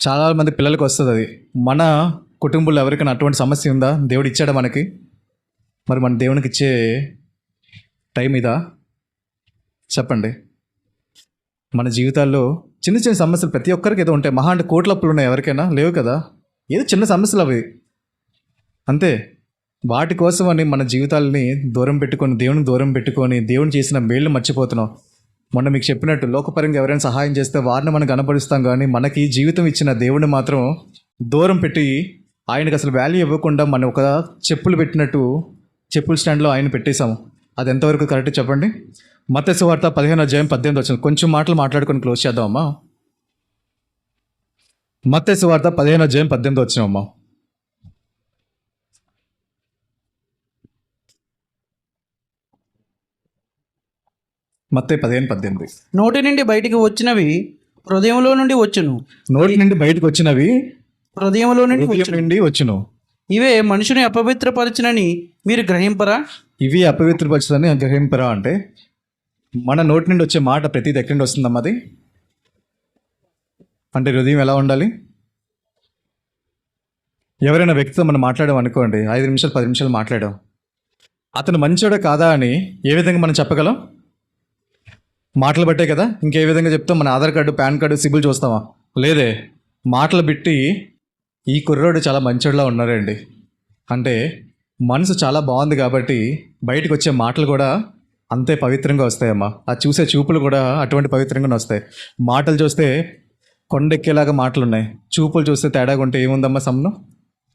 చాలామంది పిల్లలకు వస్తుంది. అది మన కుటుంబంలో ఎవరికైనా అటువంటి సమస్య ఉందా? దేవుడు ఇచ్చాడా మనకి? మరి మన దేవునికి ఇచ్చే టైం ఇదా? చెప్పండి. మన జీవితాల్లో చిన్న చిన్న సమస్యలు ప్రతి ఒక్కరికి ఏదో ఉంటాయి. మహా అంటే కోట్ల అప్పులు ఉన్నాయి, ఎవరికైనా లేవు కదా. ఏదో చిన్న సమస్యలు అవి, అంతే. వాటి కోసం అని మన జీవితాలని దూరం పెట్టుకొని, దేవునికి దూరం పెట్టుకొని, దేవుని చేసిన మేళ్ళు మర్చిపోతున్నాం. మొన్న మీకు చెప్పినట్టు లోకపరంగా ఎవరైనా సహాయం చేస్తే వారిని మనం కనపరుస్తాం, కానీ మనకి జీవితం ఇచ్చిన దేవుడిని మాత్రం దూరం పెట్టి ఆయనకి అసలు వాల్యూ ఇవ్వకుండా మనం ఒక చెప్పులు పెట్టినట్టు చెప్పుల స్టాండ్లో ఆయన పెట్టేశాము. అది ఎంతవరకు కరెక్ట్ చెప్పండి? మత్తయి సువార్త 15:18 వచ్చింది. కొంచెం మాటలు మాట్లాడుకొని క్లోజ్ చేద్దామమ్మా. మత్తయి సువార్త 15:18 వచ్చినామమ్మా. మత్తయి 15:18. నోటి నుండి బయటికి వచ్చినవి హృదయంలో నుండి వచ్చును. నోటి నుండి బయటకు వచ్చినవి హృదయంలో నుండి హృదయం నుండి వచ్చును. ఇవే మనుషుని అపవిత్రపరచునని మీరు గ్రహింపరా? ఇవి అపవిత్రపరచుదని గ్రహింపరా అంటే మన నోటి నుండి వచ్చే మాట ప్రతిది ఎక్కడి నుండి వస్తుందమ్మా? అది అంటే హృదయం ఎలా ఉండాలి? ఎవరైనా వ్యక్తితో మనం మాట్లాడాం అనుకోండి, 5 నిమిషాలు 10 నిమిషాలు మాట్లాడాం, అతను మంచోడా కాదా అని ఏ విధంగా మనం చెప్పగలం? మాటలు బట్టే కదా. ఇంకే విధంగా చెప్తాం? మన Aadhaar card, PAN card, CIBIL చూస్తామా? లేదే. మాటలు పెట్టి ఈ కుర్రోడు చాలా మంచోడిలా ఉన్నారండి అంటే మనసు చాలా బాగుంది కాబట్టి బయటకు వచ్చే మాటలు కూడా అంతే పవిత్రంగా వస్తాయమ్మా. ఆ చూసే చూపులు కూడా అటువంటి పవిత్రంగానే వస్తాయి. మాటలు చూస్తే కొండెక్కేలాగా మాటలు ఉన్నాయి. చూపులు చూస్తే తేడాగా ఉంటే ఏముందమ్మా సంబంధం?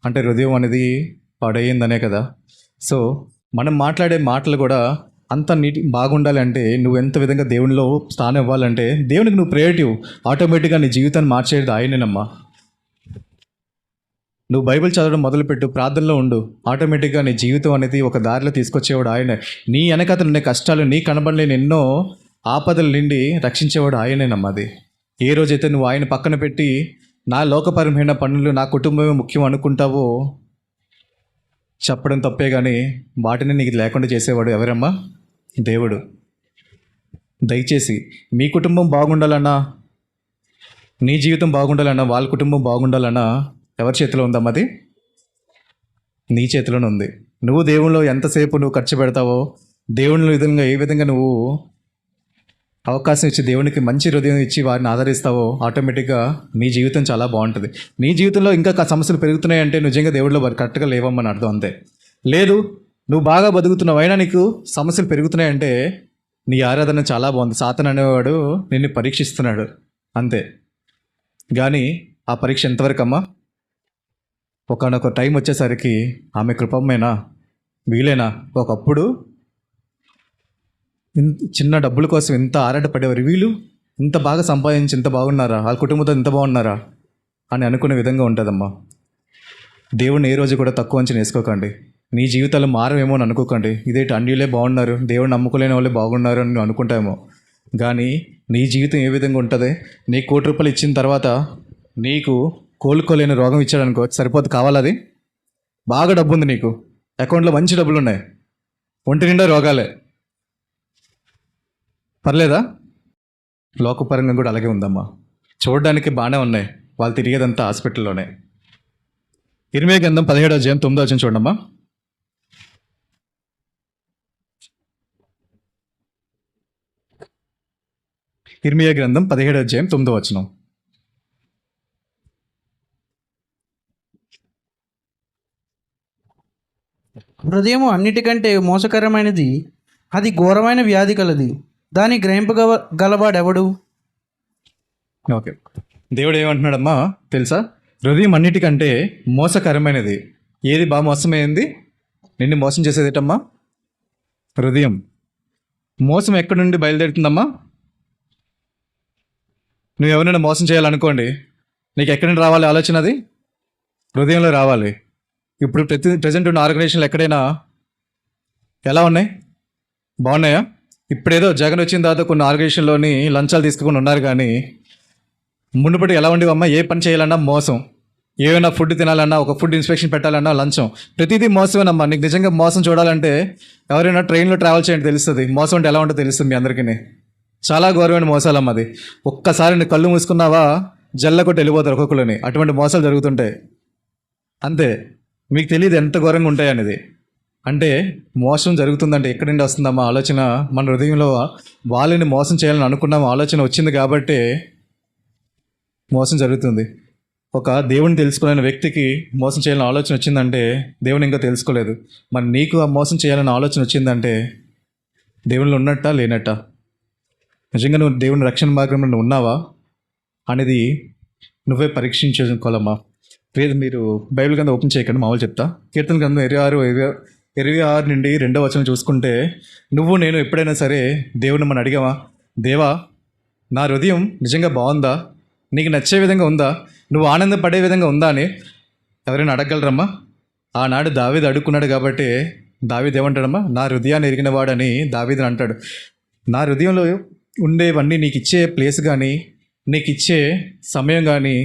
అంటే హృదయం అనేది పాడయిందనే కదా. సో మనం మాట్లాడే మాటలు కూడా అంత నీటి బాగుండాలి అంటే నువ్వు ఎంత విధంగా దేవునిలో స్థానం ఇవ్వాలంటే దేవునికి నువ్వు ప్రేయటివ్ ఆటోమేటిక్గా నీ జీవితాన్ని మార్చేది ఆయనేనమ్మా. నువ్వు బైబిల్ చదవడం మొదలుపెట్టు, ప్రార్థనలో ఉండు, ఆటోమేటిక్గా నీ జీవితం అనేది ఒక దారిలో తీసుకొచ్చేవాడు ఆయనే. నీ వెనకతలు ఉండే కష్టాలు, నీ కనబడలేని ఎన్నో ఆపదల నుండి రక్షించేవాడు ఆయనేనమ్మా. అది ఏ రోజైతే నువ్వు ఆయన పక్కన పెట్టి నా లోకపరమైన పనులు, నా కుటుంబమే ముఖ్యం అనుకుంటావో చెప్పడం తప్పే, కానీ వాటిని నీకు లేకుండా చేసేవాడు ఎవరమ్మా? దేవుడు. దయచేసి మీ కుటుంబం బాగుండాలన్నా, నీ జీవితం బాగుండాలన్నా, వాళ్ళ కుటుంబం బాగుండాలన్నా ఎవరి చేతిలో ఉందమ్మా? అది నీ చేతిలోనే ఉంది. నువ్వు దేవునిలో ఎంతసేపు నువ్వు ఖర్చు పెడతావో, దేవునిలో విధంగా ఏ విధంగా నువ్వు అవకాశం ఇచ్చి దేవునికి మంచి హృదయం ఇచ్చి వారిని ఆదరిస్తావో ఆటోమేటిక్గా నీ జీవితం చాలా బాగుంటుంది. నీ జీవితంలో ఇంకా సమస్యలు పెరుగుతున్నాయంటే నిజంగా దేవుడిలో వారు కరెక్ట్గా లేవమ్మని అర్థం. అంతే. లేదు నువ్వు బాగా బతుకుతున్నావు అయినా నీకు సమస్యలు పెరుగుతున్నాయంటే నీ ఆరాధన చాలా బాగుంది. సాతాను అనేవాడు నిన్ను పరీక్షిస్తున్నాడు అంతే. కానీ ఆ పరీక్ష ఎంతవరకు అమ్మా? ఒకనొక టైం వచ్చేసరికి ఆమె కృపమేనా, వీలేనా? ఒకప్పుడు చిన్న డబ్బుల కోసం ఎంత ఆరాటపడేవారు, వీళ్ళు ఇంత బాగా సంపాదించి ఇంత బాగున్నారా, వాళ్ళ కుటుంబంతో ఇంత బాగున్నారా అని అనుకునే విధంగా ఉంటుందమ్మా. దేవుడిని ఏ రోజు కూడా తక్కువ అంచనా వేసుకోకండి. నీ జీవితాలు మారవేమో అని అనుకోకండి. ఇదేంటి అన్యులే బాగున్నారు, దేవుడిని నమ్ముకోలేని వాళ్ళే బాగున్నారు అని నువ్వు అనుకుంటామో, కానీ నీ జీవితం ఏ విధంగా ఉంటుంది? నీ ₹1,00,000 ఇచ్చిన తర్వాత నీకు కోలుకోలేని రోగం ఇచ్చాడనుకో, సరిపోదు కావాలా? అది బాగా డబ్బు ఉంది, నీకు అకౌంట్లో మంచి డబ్బులు ఉన్నాయి, ఒంటి నిండా రోగాలే, పర్లేదా? లోకపరంగా కూడా అలాగే ఉందమ్మా. చూడడానికి బాగానే ఉన్నాయి, వాళ్ళు తిరిగేదంతా హాస్పిటల్లోనే. ఇర్మియా గ్రంథం 17వ అధ్యాయం 9వ వచనం చూడమ్మా. ఇర్మియా గ్రంథం 17వ అధ్యాయం 9వ వచనం. హృదయము అన్నిటికంటే మోసకరమైనది, అది ఘోరమైన వ్యాధి కలది, దాన్ని గ్రహింపగలవాడెవడు? ఓకే, దేవుడు ఏమంటున్నాడమ్మా తెలుసా? హృదయం అన్నిటికంటే మోసకరమైనది. ఏది బాగా మోసమైంది? నిన్ను మోసం చేసేదేటమ్మా? హృదయం. మోసం ఎక్కడి నుండి బయలుదేరుతుందమ్మా? నువ్వు ఎవరైనా మోసం చేయాలనుకోండి, నీకు ఎక్కడి నుండి రావాలి ఆలోచన? అది హృదయంలో రావాలి. ఇప్పుడు ప్రజెంట్ ఉన్న ఆర్గనైజేషన్లు ఎక్కడైనా ఎలా ఉన్నాయి? బాగున్నాయా? ఇప్పుడేదో జగన్ వచ్చిన తర్వాత కొన్ని ఆర్గనైజేషన్లోని లంచాలు తీసుకుని ఉన్నారు, కానీ మునుపటి ఎలా ఉండేవమ్మా? ఏ పని చేయాలన్నా మోసం, ఏమైనా ఫుడ్ తినాలన్నా, ఒక ఫుడ్ ఇన్స్పెక్షన్ పెట్టాలన్నా లంచం, ప్రతిదీ మోసమేనమ్మా. నీకు నిజంగా మోసం చూడాలంటే ఎవరైనా ట్రైన్లో ట్రావెల్ చేయండి, తెలుస్తుంది మోసం అంటే ఎలా ఉంటుందో తెలుస్తుంది మీ అందరికీ. చాలా ఘోరమైన మోసాలమ్మా అది. ఒక్కసారి నీ కళ్ళు మూసుకున్నావా జల్ల కొట్టి వెళ్ళిపోతారు ఒక్కొక్కరిని. అటువంటి మోసాలు జరుగుతుంటాయి అంతే. మీకు తెలియదు ఎంత ఘోరంగా ఉంటాయి అనేది. అంటే మోసం జరుగుతుందంటే ఎక్కడి నుండి వస్తుందమ్మా ఆలోచన? మన హృదయంలో వాళ్ళని మోసం చేయాలని అనుకున్నాము ఆలోచన వచ్చింది కాబట్టి మోసం జరుగుతుంది. ఒక దేవుని తెలుసుకోలేని వ్యక్తికి మోసం చేయాలని ఆలోచన వచ్చిందంటే దేవుని ఇంకా తెలుసుకోలేదు. మరి నీకు ఆ మోసం చేయాలని ఆలోచన వచ్చిందంటే దేవునిలో ఉన్నట్టా లేనట్టా? నిజంగా నువ్వు దేవుని రక్షణ మార్గంలో నువ్వు ఉన్నావా అనేది నువ్వే పరీక్షించుకోవాలమ్మా. మీరు బైబిల్ గ్రంథం ఓపెన్ చేయకండి, మామూలు చెప్తా. కీర్తన గ్రంథం 26 నుండి 2వ వచనం చూసుకుంటే, నువ్వు నేను ఎప్పుడైనా సరే దేవుని మనం అడిగావా? దేవా, నా హృదయం నిజంగా బాగుందా, నీకు నచ్చే విధంగా ఉందా, నువ్వు ఆనందపడే విధంగా ఉందా అని ఎవరైనా అడగగలరమ్మా? ఆనాడు దావీదు అడుక్కున్నాడు కాబట్టి దావీదు ఏమంటాడమ్మా? నా హృదయాన్ని ఎరిగిన వాడని దావీదుని అంటాడు. నా హృదయంలో ఉండేవన్నీ నీకు ఇచ్చే ప్లేస్ కానీ, నీకు ఇచ్చే సమయం కానీ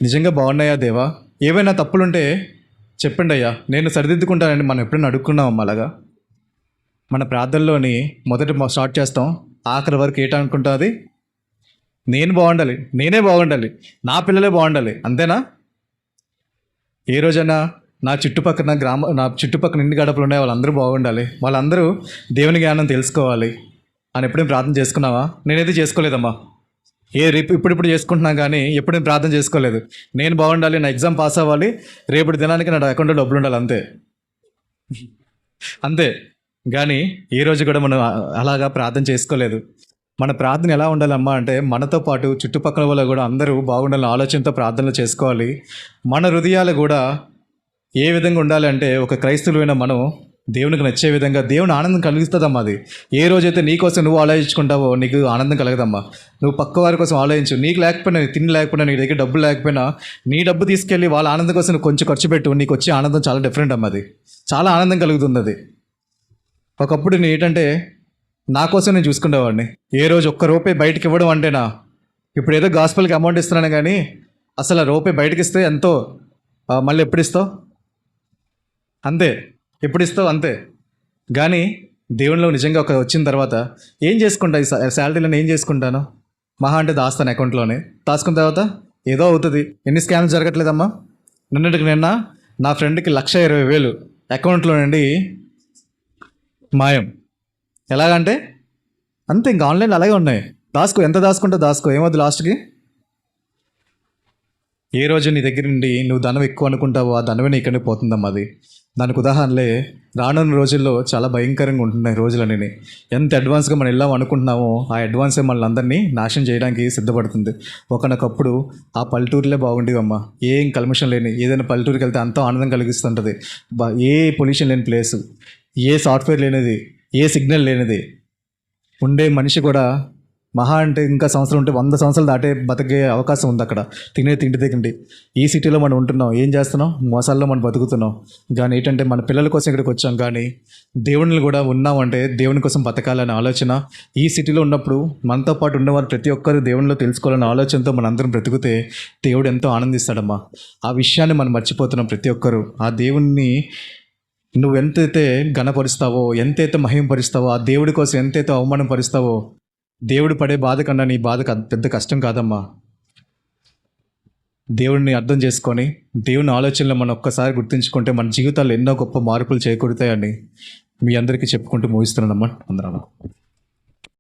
నిజంగా బాగున్నాయా దేవా? ఏవైనా తప్పులుంటే చెప్పండి అయ్యా, నేను సరిదిద్దుకుంటానండి. మనం ఎప్పుడైనా అడుక్కున్నామమ్మా అలాగా? మన ప్రార్థనలోని మొదట స్టార్ట్ చేస్తాం, ఆఖరి వరకు ఏంటనుకుంటాం? అది నేను బాగుండాలి, నేనే బాగుండాలి, నా పిల్లలే బాగుండాలి, అంతేనా? ఏ రోజైనా నా చుట్టుపక్కల నిండి గడపలు ఉన్నాయి, వాళ్ళందరూ బాగుండాలి, వాళ్ళందరూ దేవుని జ్ఞానం తెలుసుకోవాలి అని ఎప్పుడేం ప్రార్థన చేసుకున్నావా? నేనైతే చేసుకోలేదమ్మా. ఇప్పుడు చేసుకుంటున్నాం, కానీ ఎప్పుడేం ప్రార్థన చేసుకోలేదు. నేను బాగుండాలి, నా ఎగ్జామ్ పాస్ అవ్వాలి, రేపటి దినానికి నా అకౌంట్లో డబ్బులు ఉండాలి, అంతే. కానీ ఏ రోజు కూడా మనం అలాగా ప్రార్థన చేసుకోలేదు. మన ప్రార్థన ఎలా ఉండాలమ్మా అంటే మనతో పాటు చుట్టుపక్కల వాళ్ళు కూడా అందరూ బాగుండాలని ఆలోచనతో ప్రార్థనలు చేసుకోవాలి. మన హృదయాలు కూడా ఏ విధంగా ఉండాలి అంటే ఒక క్రైస్తవులైన మనం దేవునికి నచ్చే విధంగా దేవుని ఆనందం కలిగిస్తుందమ్మా. అది ఏ రోజైతే నీ కోసం నువ్వు ఆలోచించుకుంటావో నీకు ఆనందం కలగదమ్మా. నువ్వు పక్క వారి కోసం ఆలోచించు. నీకు లేకపోయినా, తిండి లేకపోయినా, నీ దగ్గర డబ్బులు లేకపోయినా నీ డబ్బు తీసుకెళ్ళి వాళ్ళ ఆనందం కోసం నువ్వు కొంచెం ఖర్చు పెట్టు. నీకు వచ్చే ఆనందం చాలా డిఫరెంట్ అమ్మా. అది చాలా ఆనందం కలుగుతుంది. అది ఒకప్పుడు నేను ఏంటంటే నా కోసం నేను చూసుకునేవాడిని. ఏ రోజు ఒక్క రూపాయి బయటకు ఇవ్వడం అంటేనా, ఇప్పుడు ఏదో గాస్పల్కి అమౌంట్ ఇస్తున్నాను కానీ అసలు ఆ రూపాయి బయటకు ఇస్తే ఎంతో, మళ్ళీ ఎప్పుడు ఇస్తావు అంతే, ఎప్పుడు ఇస్తావు అంతే. కానీ దేవునిలో నిజంగా ఒక వచ్చిన తర్వాత ఏం చేసుకుంటా, ఈ శాలరీలను ఏం చేసుకుంటాను, మహా అంటే దాస్తాను అకౌంట్లోనే. దాచుకున్న తర్వాత ఏదో అవుతుంది. ఎన్ని స్కామ్స్ జరగట్లేదమ్మా. నిన్న నా ఫ్రెండ్కి 1,20,000 అకౌంట్లో నుండి మాయం. ఎలాగంటే అంతే, ఇంకా ఆన్లైన్లో అలాగే ఉన్నాయి. దాసుకో, ఎంత దాచుకుంటా దాసుకో, ఏమవుతుంది లాస్ట్కి. ఏ రోజు నీ దగ్గర నుండి నువ్వు ధనం ఎక్కువ అనుకుంటావో ఆ ధనమే ఇక్కడే పోతుందమ్మా. అది దానికి ఉదాహరణలే రానున్న రోజుల్లో చాలా భయంకరంగా ఉంటున్నాయి రోజులన్నీ. ఎంత అడ్వాన్స్గా మనం వెళ్ళాం అనుకుంటున్నామో ఆ అడ్వాన్సే మనల్ని అందరినీ నాశనం చేయడానికి సిద్ధపడుతుంది. ఒకనొకప్పుడు ఆ పల్లెటూరులే బాగుండేవమ్మా. ఏం కల్మషం లేని ఏదైనా పల్లెటూరుకి వెళ్తే అంతా ఆనందం కలిగిస్తుంటుంది. ఏ పొల్యూషన్ లేని ప్లేసు, ఏ సాఫ్ట్వేర్ లేనిది, ఏ సిగ్నల్ లేనిది, ఉండే మనిషి కూడా మహా అంటే ఇంకా సంవత్సరం ఉంటే 100 సంవత్సరాలు దాటే బతికే అవకాశం ఉంది అక్కడ. తిండి తిండి ఈ సిటీలో మనం ఉంటున్నాం, ఏం చేస్తున్నాం, మోసాల్లో మనం బతుకుతున్నాం. కానీ ఏంటంటే మన పిల్లల కోసం ఇక్కడికి వచ్చాం. కానీ దేవుళ్ళు కూడా ఉన్నామంటే దేవుని కోసం బతకాలనే ఆలోచన ఈ సిటీలో ఉన్నప్పుడు మనతో పాటు ఉన్నవారు ప్రతి ఒక్కరు దేవునిలో తెలుసుకోవాలనే ఆలోచనతో మన అందరం బ్రతికితే దేవుడు ఎంతో ఆనందిస్తాడమ్మా. ఆ విషయాన్ని మనం మర్చిపోతున్నాం ప్రతి ఒక్కరు. ఆ దేవుణ్ణి నువ్వు ఎంతైతే ఘనపరుస్తావో, ఎంతైతే మహిమపరుస్తావో, ఆ దేవుడి కోసం ఎంతైతే అవమానం పరుస్తావో, దేవుడు పడే బాధ కన్నా నీ బాధ పెద్ద కష్టం కాదమ్మా. దేవుడిని అర్థం చేసుకొని దేవుని ఆలోచనలు మనం ఒక్కసారి గుర్తుంచుకుంటే మన జీవితాల్లో ఎన్నో గొప్ప మార్పులు చేకూరుతాయని మీ అందరికీ చెప్పుకుంటూ ముగిస్తున్నానమ్మా. అందరం